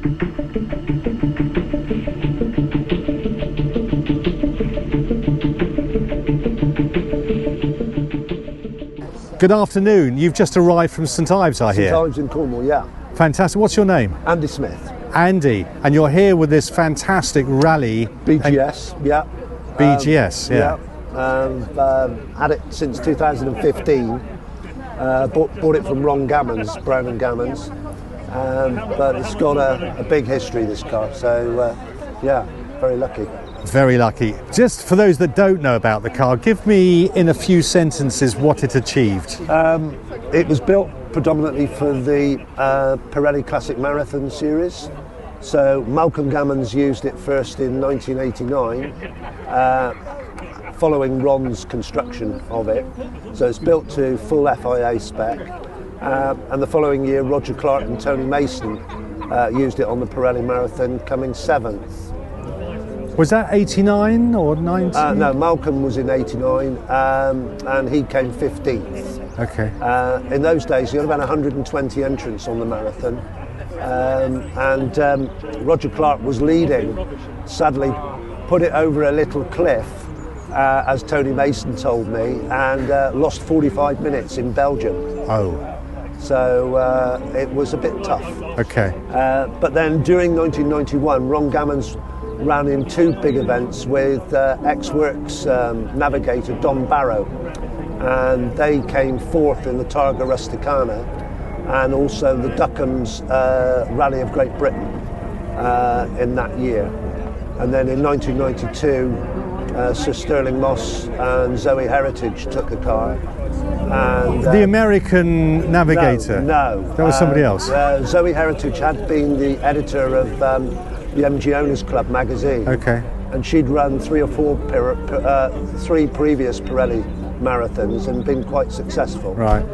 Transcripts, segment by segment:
Good afternoon. You've just arrived from St Ives, I hear. St Ives in Cornwall, yeah. Fantastic. What's your name? Andy Smith. Andy. And you're here with this fantastic rally. BGS, yeah. BGS, yeah. Had it since 2015. Bought it from Ron Gammons, Brown and Gammons. But it's got a big history, this car. So, yeah, very lucky. Very lucky. Just for those that don't know about the car, give me in a few sentences what it achieved. It was built predominantly for the Pirelli Classic Marathon series. So Malcolm Gammons used it first in 1989, following Ron's construction of it. So it's built to full FIA spec. And the following year, Roger Clark and Tony Mason used it on the Pirelli Marathon, coming 7th. Was that 89 or 90? No, Malcolm was in 89 and he came 15th. Okay. In those days, you had about 120 entrants on the marathon. Roger Clark was leading, sadly put it over a little cliff, as Tony Mason told me, and lost 45 minutes in Belgium. Oh. So it was a bit tough. Okay. But then during 1991, Ron Gammons ran in 2 big events with ex-Works navigator Don Barrow, and they came 4th in the Targa Rusticana and also the Duckham's Rally of Great Britain in that year. And then in 1992, Sir Stirling Moss and Zoe Heritage took the car. And, the American navigator? No. That was somebody else? Zoe Heritage had been the editor of the MG Owners Club magazine. Okay. And she'd run 3 or 4 3 previous Pirelli marathons and been quite successful. Right.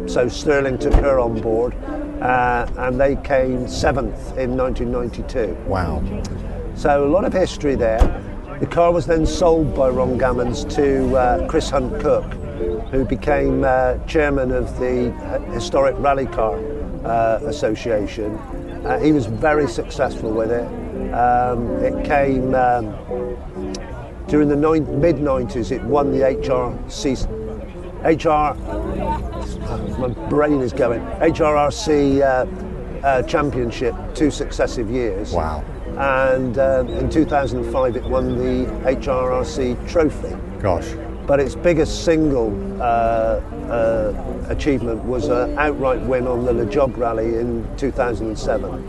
So Stirling took her on board and they came 7th in 1992. Wow. So a lot of history there. The car was then sold by Ron Gammons to Chris Hunt Cook, who became chairman of the Historic Rally Car Association. He was very successful with it. It came during the mid-90s. It won the my brain is going. HRRC championship 2 successive years. Wow. And in 2005 it won the HRRC trophy. Gosh. But its biggest single achievement was an outright win on the Le Jog Rally in 2007.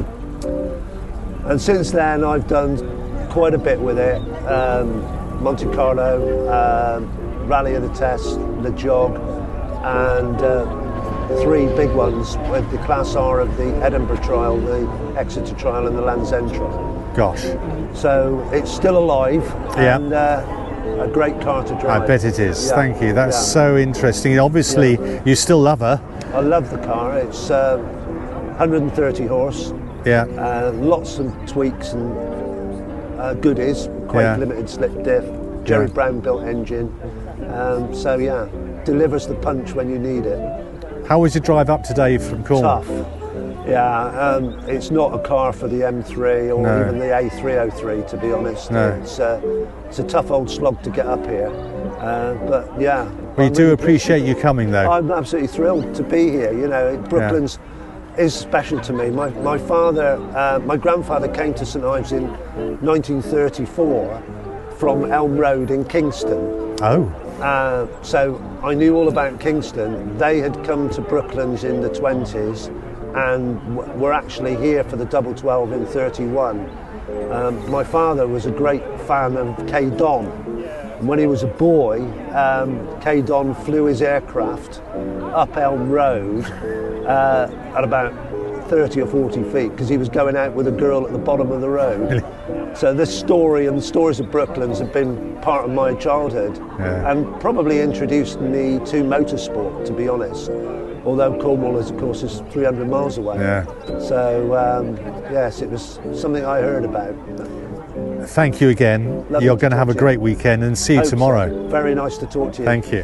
And since then I've done quite a bit with it. Monte Carlo, Rally of the Test, Le Jog, and 3 big ones with the Class R of the Edinburgh Trial, the Exeter Trial and the Land's End Trial. Gosh. So it's still alive. Yeah. And, a great car to drive. I bet it is. Yeah. Thank you. That's so interesting. Obviously, you still love her. I love the car. It's 130 horse. Yeah. Lots of tweaks and goodies. Quite limited slip diff. Jerry Brown built engine. So yeah, delivers the punch when you need it. How was your drive up today from Cornwall? Tough. Yeah, it's not a car for the M3 or even the A303, to be honest. No. It's a tough old slog to get up here, but yeah. We do appreciate you coming, though. I'm absolutely thrilled to be here. You know, Brooklands is special to me. My grandfather came to St Ives in 1934 from Elm Road in Kingston. Oh. So I knew all about Kingston. They had come to Brooklands in the 20s and were actually here for the Double 12 in 31. My father was a great fan of K. Don. And when he was a boy, K. Don flew his aircraft up Elm Road at about 30 or 40 feet because he was going out with a girl at the bottom of the road. So this story and the stories of Brooklands have been part of my childhood and probably introduced me to motorsport, to be honest. Although Cornwall, of course, is 300 miles away. Yeah. So, yes, it was something I heard about. Thank you again. You're going to have a great weekend and see you tomorrow. So. Very nice to talk to you. Thank you.